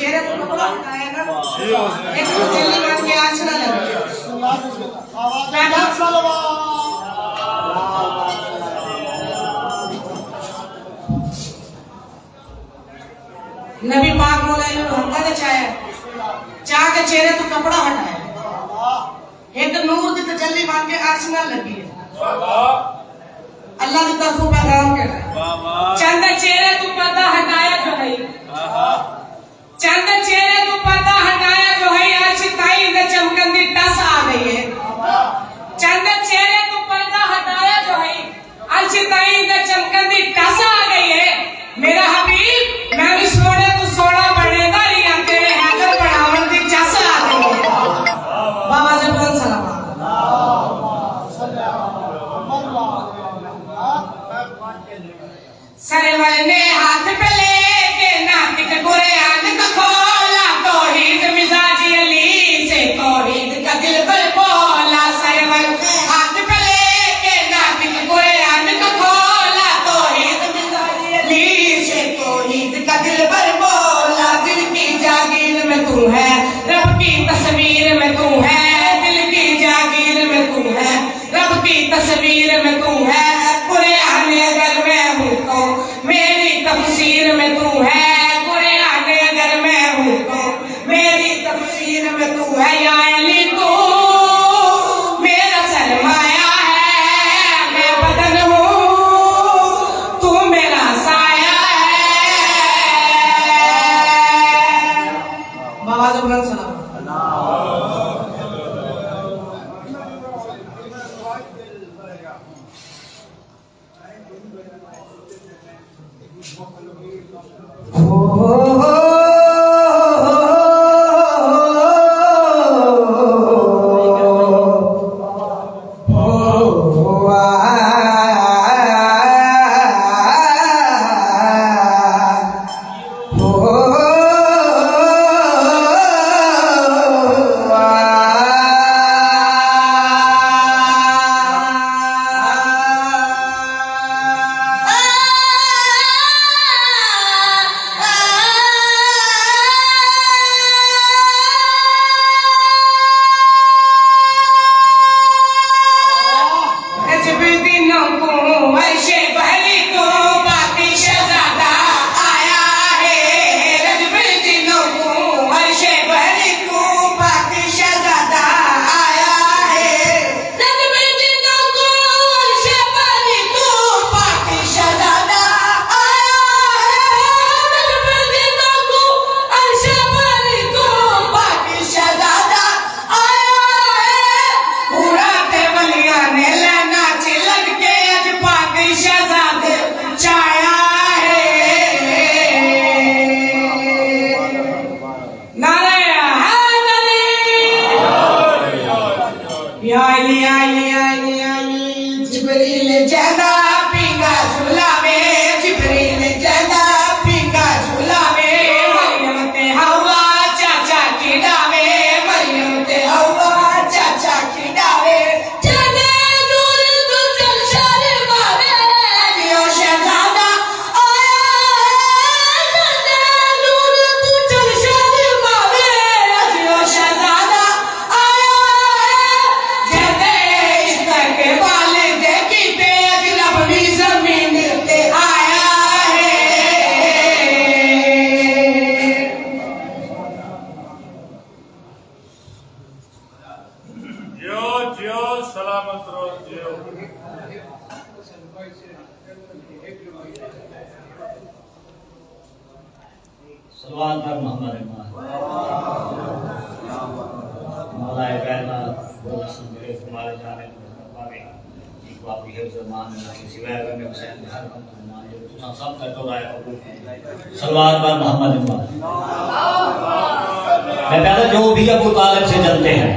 चेहरे को कपड़ा हटाया ना, एक जल्दी बन के आंच ना लगे। नबी पाक बोले हमका ने चाह के चेहरे तो कपड़ा हटाया, एक नूर दी तजल्ली बन के आंच ना लगी। अल्लाह की तरफ पैगाम कर रहा है, चंद चेहरे तू पर्दा हटाया जो है, चंद चेहरे तू पर्दा हटाया जो है, आज ताई में चमकंदी टस आ गई है। चंद चेहरे तू पर्दा हटाया जो है, आज ताई में चमकंदी टस आ गई है। मेरा हबीब मैं भी सोने तू सोना बढ़ेगा, या तेरे हैकर बढ़ावन दी चस आ गई है। बाबा जबरन सलाम सरवर ने हाथ पे लेके नातिक कुरान का खोला, तौहीद मिजाजी अली से तौहीद का दिल पर बोला। सरवर हाथ पे लेके नातिक कुरान का खोला, तौहीद मिजाजी अली से तौहीद का दिल पर बोला। दिल की जागीर में तू है, रब की तस्वीर में तू है, दिल की जागीर में तू है, रब की तस्वीर में तू है। कुरान अगर मैं हूँ तो मेरी तफसीर में तू है, कुरान अगर मैं हूँ तो मेरी तफसीर में तू है। या अली तू मेरा सरमाया है, मैं बदन हूँ तू मेरा साया है। बाबा जबरन सलाम जिब्रील जदा पिंगा झूला में, जिब्रील जदा पिंगा झूला में। मरियम ते हवा चाचा खिलावे, मरियम ते हवा चाचा खिलावे। जदे नूर तू चल शर्मावे, जियो शहजादा आया है। जदे नूर तू चल शर्मावे, जियो शहजादा आया है। जदे इश्क के वाले देखी ते अजलब भी जमीन ते आया है। जियो जियो सलामत रहो जियो। सलवात पर मोहम्मद मौलाए कायनात मेरे तुम्हारे जाने बाकी है ज़मान के सिवाय करने हुसैन हर वक्त मान जो तुझा सब का तो राय कबूल सलवात पर मोहम्मद मैं कहता जो भी अबू तालिब से जलते हैं,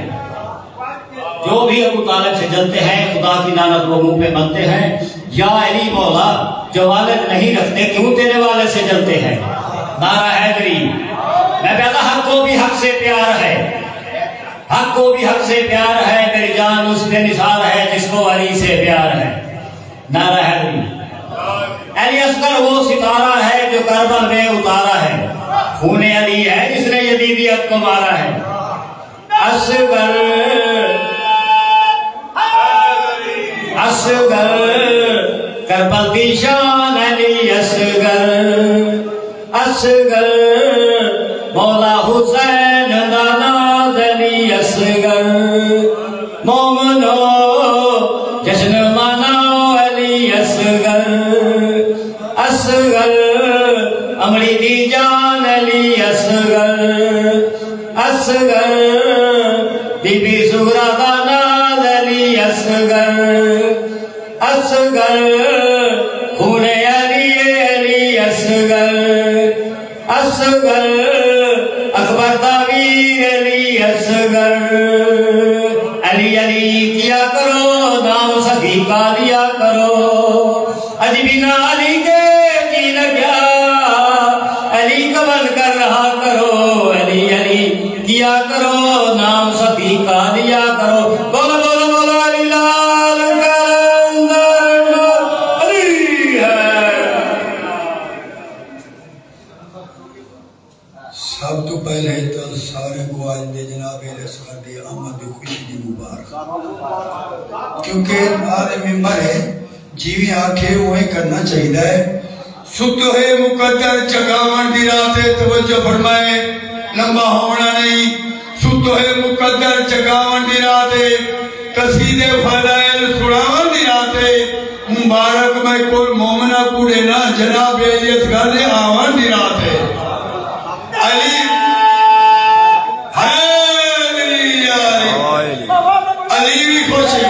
जो भी अबू तालिब से जलते हैं, खुदा की लानत वो मुंह पे बनते हैं। या अली मौला जो वालिद नहीं रखते क्यों तेरे वाले से जलते हैं। नारा हैदरी मैं कहता हक को भी हक से प्यार है, हक को भी हक से प्यार है। मेरी जान उस पे निसार है जिसको अली से प्यार है। नारा हैदरी अली असगर वो सितारा है जो करबल में उतारा है। खून अली है जिसने यजीदियत को मारा है। असगर असगर करबल की शान अली असगर असगर मौला हुसैन नानाज अली असगर मोमनो जश्न मनाओ अली असगर असगर अमरी दी जान अली असगर असगर बीबी सुगरा का नाज अली असगर असगर खूने अली असगर असगर अकबर तावीर अली असगर अली अली किया करो नाम सभी का लिया करो अजी बिना अली के जी न क्या अली का बन कर रहा करो अली अली किया करो नाम सभी का लिया करो बोलो बोलो बोलो अली लाल कलंदर अली है। सब तो पहले तो सारे को आज दे जनाब असगर दी आमद दी खुशी दी मुबारक क्योंकि आदे मेंबर है जीवी आंखें वही करना चाहिए सुतो है मुकद्दर जगावन दी रात है तवज्जो फरमाए लंबा होना नहीं सुतो है मुकद्दर जगावन दी रात है कसीदे फजाइल सुनावन दी रात है मुबारक में कोई मोमना कूड़े ना जनाब असगर दे आवन दी रात है अली अली भी खुश है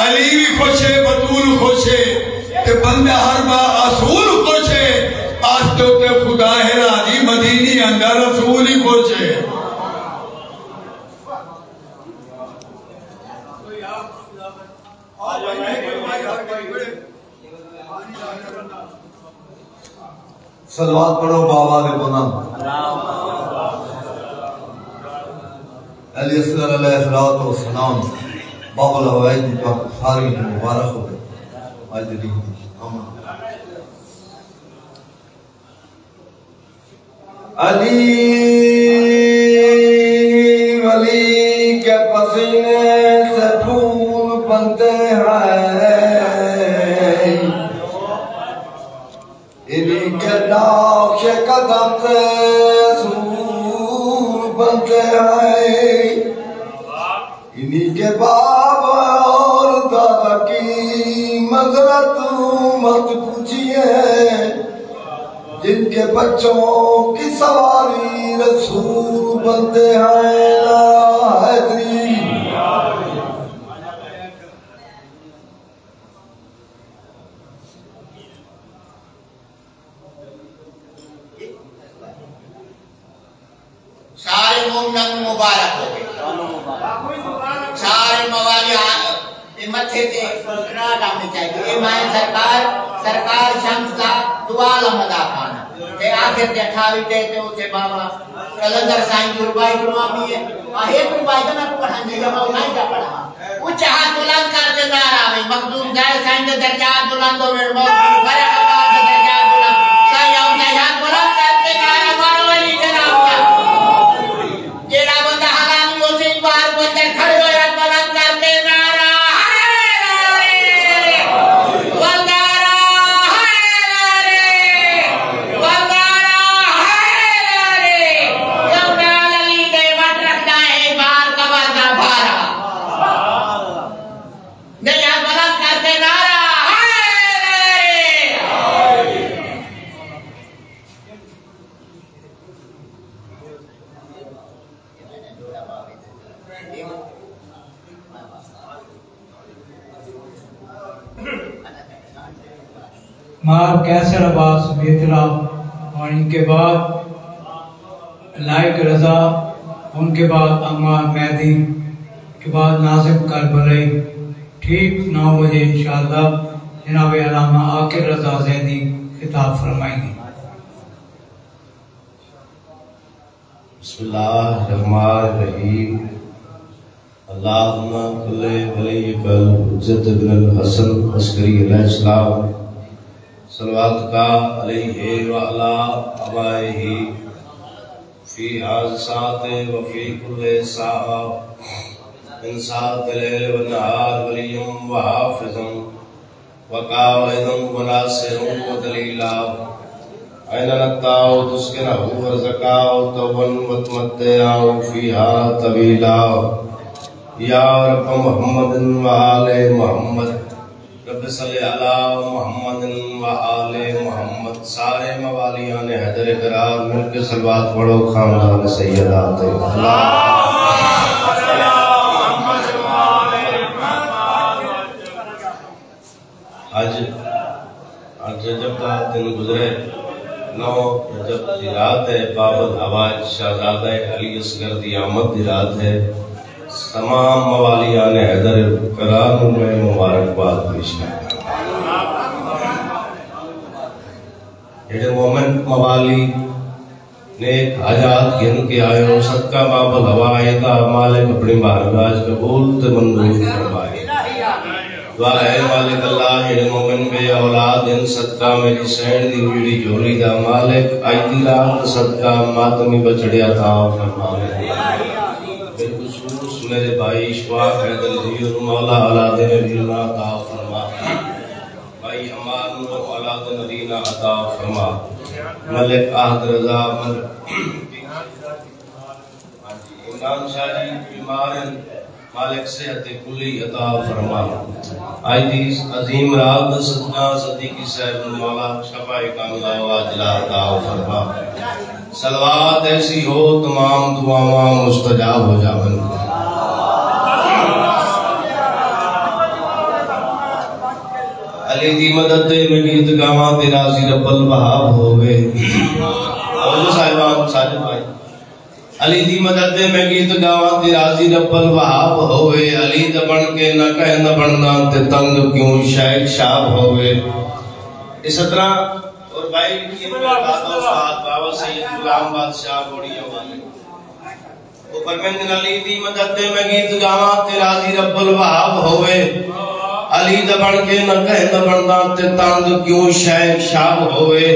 अली भी खुश है बतूल खुश है ते बंदा हर बा असूल खुश है आज तो ते खुदा है राजी मदीनी अंदर रसूल ही खुश है। सलवात पढ़ो बाबा दे बुलंद अली असगर अलैहिस्सलातु वस्सलाम बाबुल हवाई दी तो सारी मुबारक हो आज दी अली वली के पसीने से फूल बनते हैं इन्हीं के नाश कदम से सूर बनते हैं इन्हीं के बाप और दादा की मगरत मत पूछिए जिनके बच्चों की सवारी रसूल बनते हैं हैदरी सारे मोमिन मुबारक हो गए सारे मवाली मथे ते ना डालने चाहिए ये माया सरकार शम्स का दुआ लमदा खाना ते आखिर ते 28 ते उते बाबा कलंदर साईं गुरबाई गुरवा भी है आहे गुरबाई तो ना पढ़ाने जगह में नहीं जा पढ़ा वो चाह बुलंद करके ना आवे मखदूम जाए साईं के दर्जा बुलंद हो मेरे मौत बड़ा का दर्जा बुलंद साईं आओ ना बुलंद करके नारा मारो अली जनाब का जेड़ा बंदा हलाल मोसे बाहर बंदर खड़े हो या बुलंद करके नारा मार कैसर अब्बास बेतला और इनके बाद लाइक रजा उनके बाद अम्मा मेहदी के बाद नाजिम करबलाई ठीक 9 बजे इंशाअल्लाह जनाब अल्लामा आकिर रजा ज़ैदी खिताब फरमाएंगे। बिस्मिल्लाहिर्रहमानिर्रहीम अल्लाहुम्मा कुल्ले वलीकल हुज्जत इब्नुल हसन अस्करी अलैहिस्सलाम सलवात का अलैहि व अला अबाइही फी हाज़ाते व फी कुल्ले साआ इंसात लैल व नहार वलियम व हाफिज़म व काइदम व नासिरम व दलीला ऐना नक्ताओ तुस्किनहु व ज़काओ तवन व तमत्ताओ फीहा तवीला या रब मुहम्मदिन व आले मुहम्मद रब सल्लि अला मुहम्मदिन व आले मुहम्मद। सारे मवालियान हैदर करार मिलकर सलवात पढ़ो खानदान सैयदात आज रजब का दिन गुजरे 9 रजब की रात है। बाबत हवाज शहजादा अली असगर की आमद की रात है। तमाम मवालियान हैदर करार में मुबारकबाद पेश करता हूँ। मोमेंट मवाली ने हाजात गिन के आयो सदका बाबल हवाएगा मालिक अपनी बारगाह कबूल ते मंजूर फरमाए। दुआ है मालिक अल्लाह जेड़े मोमिन बे औलाद इन सदका मेरी सैन दी उजड़ी झोली दा मालिक आज दी रात सदका मातमी बछड़िया था फरमाए। बिलखुसूस मेरे भाई इशफाक हैदर जी और मौला औलाद नबीना अता फरमा। भाई अमान और औलाद नबीना अता फरमा। मलिक आहद रजा इमरान शाह जी बीमार हैं मालिक सेहत कुली अता फरमा। आज दी अजीम रात सदका सदीकी साहब मौला शफाए कामिला व अजला अता फरमा। सलवात ऐसी हो तमाम दुआवां मुस्तजाब हो जावन। अली दी मदद में गीत गावां ते राजी रब्बल वहाब होवे। और साहिबान साजिद भाई अली दी मदद में गीत गावां ते राजी रब्बल वहाब होवे। अली दा बन के न कह न बनना ते तंग क्यों शायद शाब होवे। इस तरह और भाई की बातों साथ बाबा सैयद गुलाम बादशाह बोड़िया वाले वो फरमाते अली दी मदद में गीत गावां ते राजी रब्बल वहाब होवे। अली दा बन के न कह न बनना ते तंग क्यों शायद शाब होवे।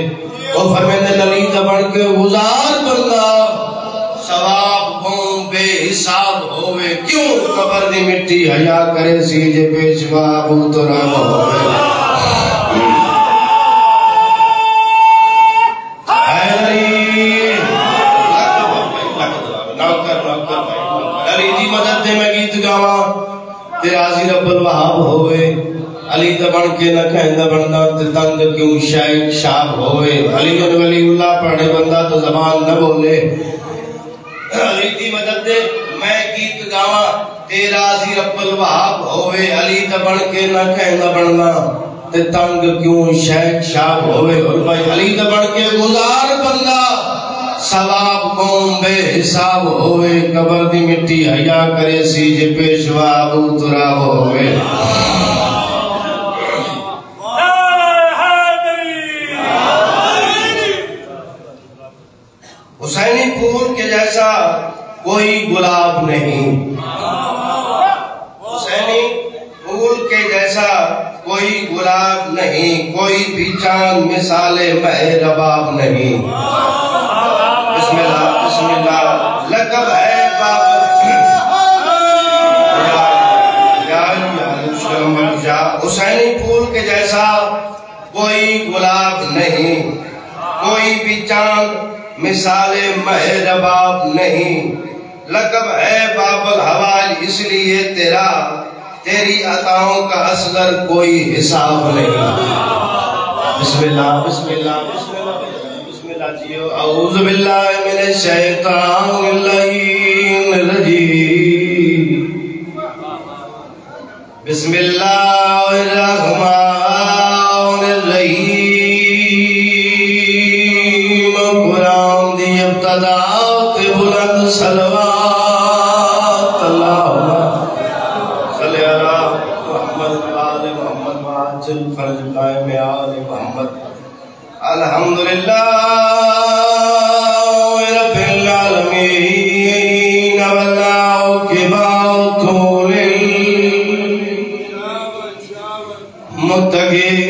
वो फरमाते अली दा बन के गुजार बंदा सवाब हों बेहिसाब होवे। क्यों कबर दी मिट्टी हया करे सी जे पेशवा अबू तुराब होवे। अली दी मदद में गीत गावा ते राजी रब्बुल वहाब होवे। अली दा बन के न कह न बनना ते तंग क्यों शायद शाब होवे। अली वलीउल्लाह पढ़े बंदा तो जबान न बोले। अली दी मदद मैं गीत गावा ते राजी रब्बुल वहाब होवे। अली दा बन के न कह न बनना ते तंग क्यों शायद शाब होवे। और भाई अली दा बन के गुजार बंदा सवाब कौम बेहिसाब होवे। कबर दी मिट्टी हया करे सी जे पेशवा अबू तुराब होवे। हुसैनी फूल के जैसा कोई गुलाब नहीं। हुसैनी फूल के जैसा कोई गुलाब नहीं। कोई भी चांद मिसाले महरबाब नहीं। बिस्मिल्लाह बिस्मिल्लाह लक़ब है हुसैनी फूल के जैसा कोई गुलाब नहीं। कोई भी चांद मिसाले महरबाब नहीं। लक़ब है बाबुल हवाल इसलिए तेरा तेरी अताओं का असगर कोई हिसाब नहीं। बिस्मिल्लाह बिस्मिल्लाह बिस्मिल्लाह बिस्मिल्लाह जियो। औज़ु बिल्लाहि मिनश शैतानिर रजीम। बिस्मिल्लाहिर रहमानिर रहीम। कुरान दी इब्तिदा ते बुलंद सलवात अल्लाहुम्मा सल्ली अला मुहम्मद व आले मुहम्मद व अज्जल फरज कायम आले मुहम्मद। अल्हम्दुलिल्लाह रब्बिल आलमीन वल्लाहु किबातुल मुत्तकीन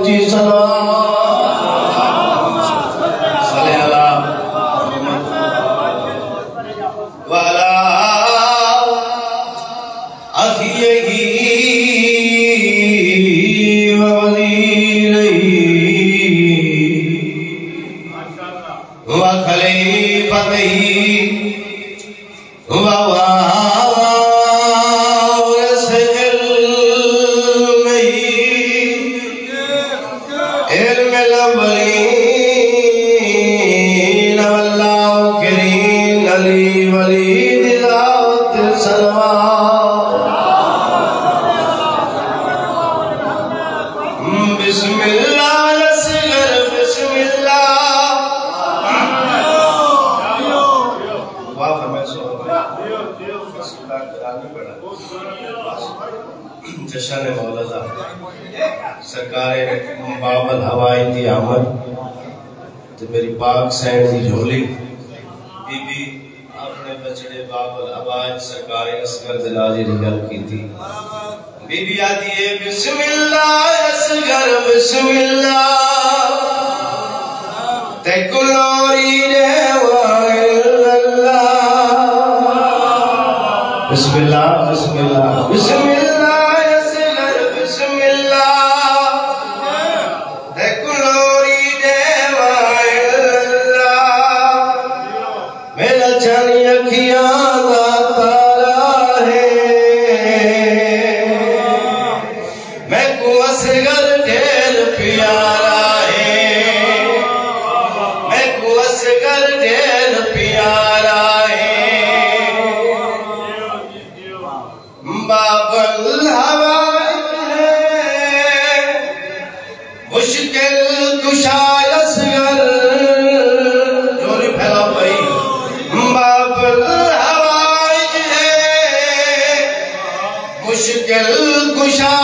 जी सलाम सले अला वाला अखियही वलीरही व खलीफतही जश्न मौलदा सरकार बाबल हवाई दी आमद ते मेरी पाक सैन दी झोली बीबी अपने बचड़े बाबल हवाई सरकार असगर दिलाजी दी गल कीती बीबी आती है बिस्मिल्लाह असगर बिस्मिल्लाह ते कुलोरी रे वाइल्लाह बिस्मिल्लाह बिस्मिल्लाह बिस्मिल्लाह मुश्किल कुशा